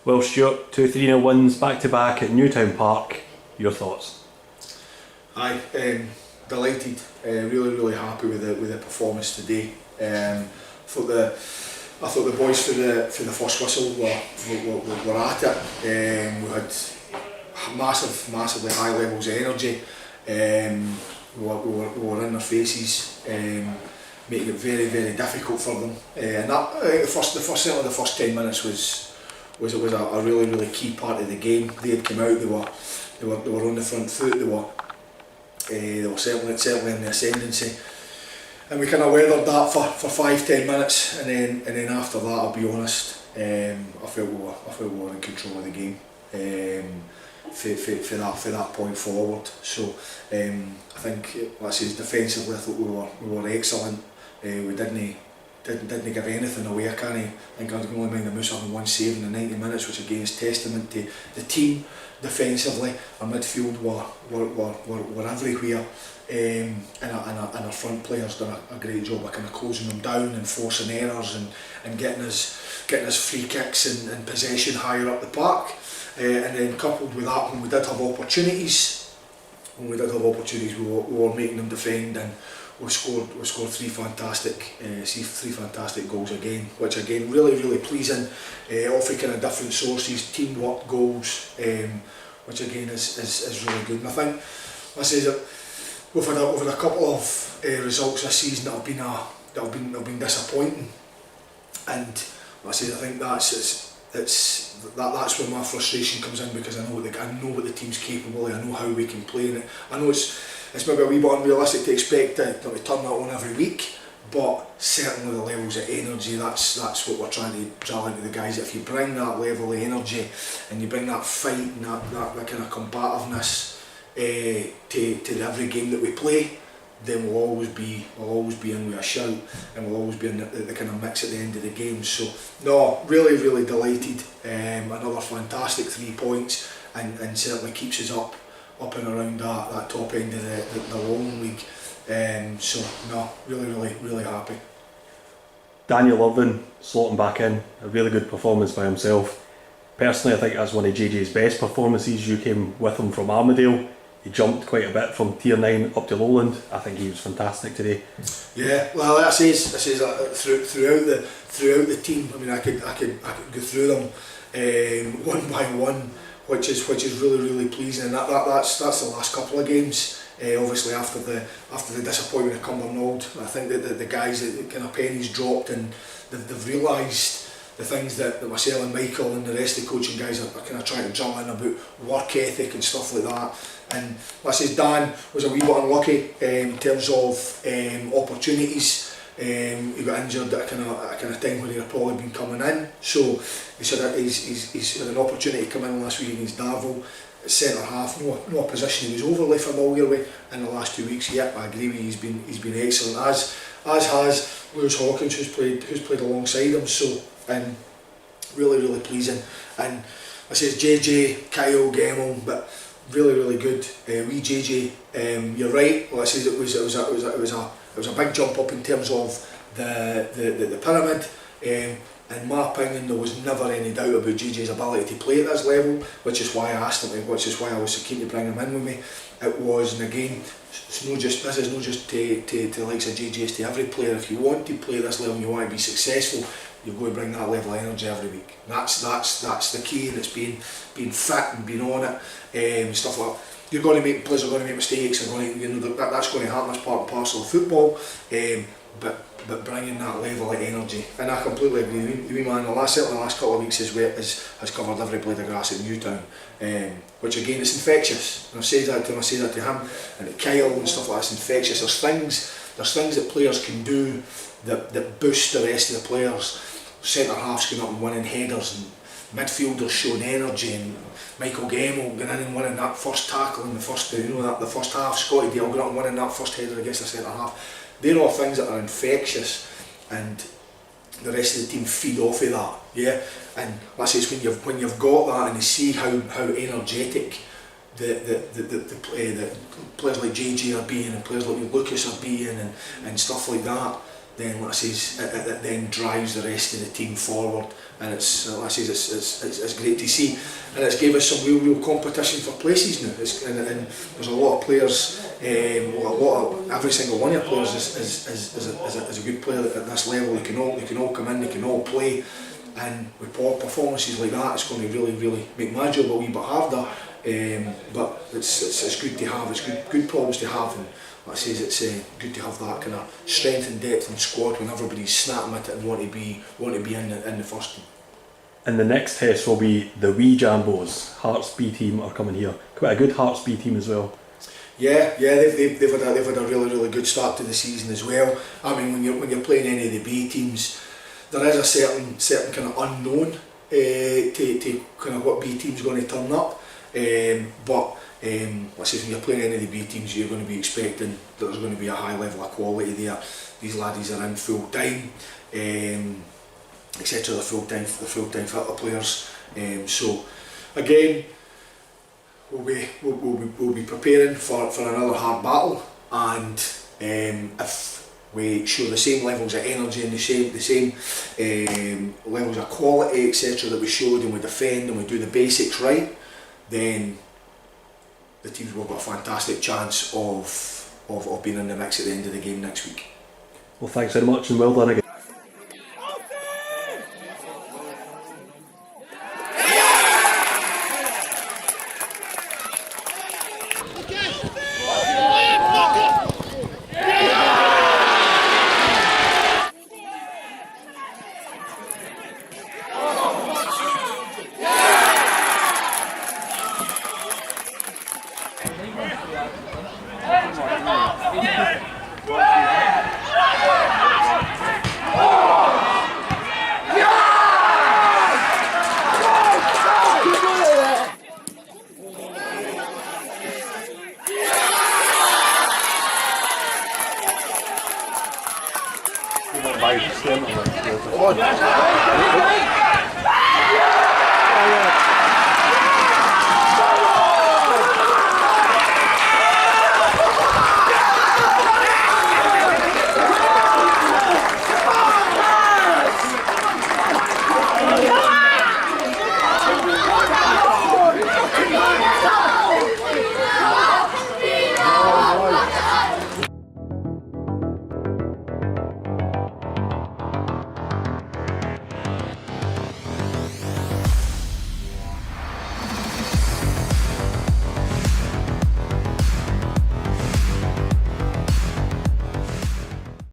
Well, Stuart, 2-3-0 wins back to back at Newtown Park. Your thoughts? Aye, delighted. Really happy with the performance today. I thought the boys for the first whistle were at it. We had massively high levels of energy. We were in their faces, making it very difficult for them. And that certainly the first 10 minutes was a really key part of the game. They had come out. They were on the front foot. They were certainly in the ascendancy. And we kind of weathered that for 5-10 minutes, and then after that, I'll be honest, I felt we were in control of the game for that point forward. So I think, like I say, defensively, I thought we were excellent. We didn't give anything away. I think I can only mind the Moose having one save in the 90 minutes, which again is testament to the team defensively. Our midfield were everywhere. And our front players done a great job of kind of closing them down and forcing errors and getting us free kicks and possession higher up the park. And then coupled with that, when we did have opportunities, we were making them defend, and we scored three fantastic goals again, which again really pleasing. Off of kind of different sources, teamwork goals, which again is really good. And I think I say that we've had a couple of results this season that have been disappointing, and I think that's where my frustration comes in, because I know what the team's capable of. I know how we can play in it. I know it's maybe a wee bit unrealistic to expect that we turn that on every week, but certainly the levels of energy, that's what we're trying to drill into the guys. If you bring that level of energy and you bring that fight and that kind of combativeness to every game that we play, then we'll always be in with a shout, and we'll always be in the kind of mix at the end of the game. So no, really delighted. Another fantastic 3 points, and certainly keeps us up and around that top end of the Lowland League. So no, really happy. Daniel Irvine slotting back in, a really good performance by himself. Personally, I think that's one of JJ's best performances. You came with him from Armadale. He jumped quite a bit from Tier 9 up to Lowland. I think he was fantastic today. Yeah, well, I says throughout the team. I mean, I could go through them one by one, which is really pleasing. And that's the last couple of games. Obviously, after the disappointment of Cumbernauld, I think that the guys, that kind of pennies dropped, and they've realised the things that myself and Michael and the rest of the coaching guys are kind of trying to drill in about work ethic and stuff like that. And like I says, Dan was a wee bit unlucky in terms of opportunities. He got injured at a kind of time when he'd probably been coming in. So he said that he's had an opportunity to come in last week against Darvel at centre half. No a position he was overly familiar with in the last 2 weeks. Yep, I agree with you. He's been excellent. As has Lewis Hawkins, who's played alongside him. So really pleasing. And I says JJ, Kyle, Gemmell, but really good. Wee JJ, you're right. Well, I says it was a big jump up in terms of the pyramid. In my opinion, there was never any doubt about JJ's ability to play at this level, which is why I asked him, which is why I was so keen to bring him in with me. It was, and again, this is not just to the likes of JJ, it's to every player. If you want to play at this level and you want to be successful, you've got to bring that level of energy every week. That's the key, and it's being fit and being on it, stuff like that. You're going to make players are going to make mistakes. That's going to happen as part and parcel of football. But bringing that level of energy, and I completely agree with you, man. Certainly the last couple of weeks has covered every blade of grass at Newtown, which again is infectious. And I say that to him and to Kyle and stuff like that. It's infectious. There's things that players can do that boost the rest of the players. Centre halves going up and winning headers, and midfielders showing energy, and Michael Gemmell going in and winning that first tackle in the first half. Scotty Dale going up and winning that first header against the centre half. They're all things that are infectious, and the rest of the team feed off of that. Yeah, and like I say, it's when you've got that, and you see how energetic the players like JJ are being, and players like Lucas are being, and stuff like that. then like I says, it then drives the rest of the team forward, and it's like I says, it's great to see, and it's gave us some real competition for places now. And there's a lot of players, every single one of your players is a good player at this level. They can all come in, they can all play, and with performances like that, it's going to really make my job a wee bit harder. But it's good to have. It's good problems to have, and like I says, it's good to have that kind of strength and depth and squad when everybody's snapping at it and want to be in the first team. And the next test will be the wee Jambos. Hearts B team are coming here. Quite a good Hearts B team as well. Yeah, they've had a really good start to the season as well. I mean, when you're playing any of the B teams, there is a certain kind of unknown to kind of what B team's going to turn up. But like I say, when you're playing any of the B teams, you're going to be expecting that there's going to be a high level of quality there. These laddies are in full time, etc. The full time fitter players. So again, we'll be preparing for another hard battle, and if we show the same levels of energy and the same levels of quality, etc. that we showed, and we defend and we do the basics right, then the teams will have got a fantastic chance of being in the mix at the end of the game next week. Well, thanks very much and well done again. Oh,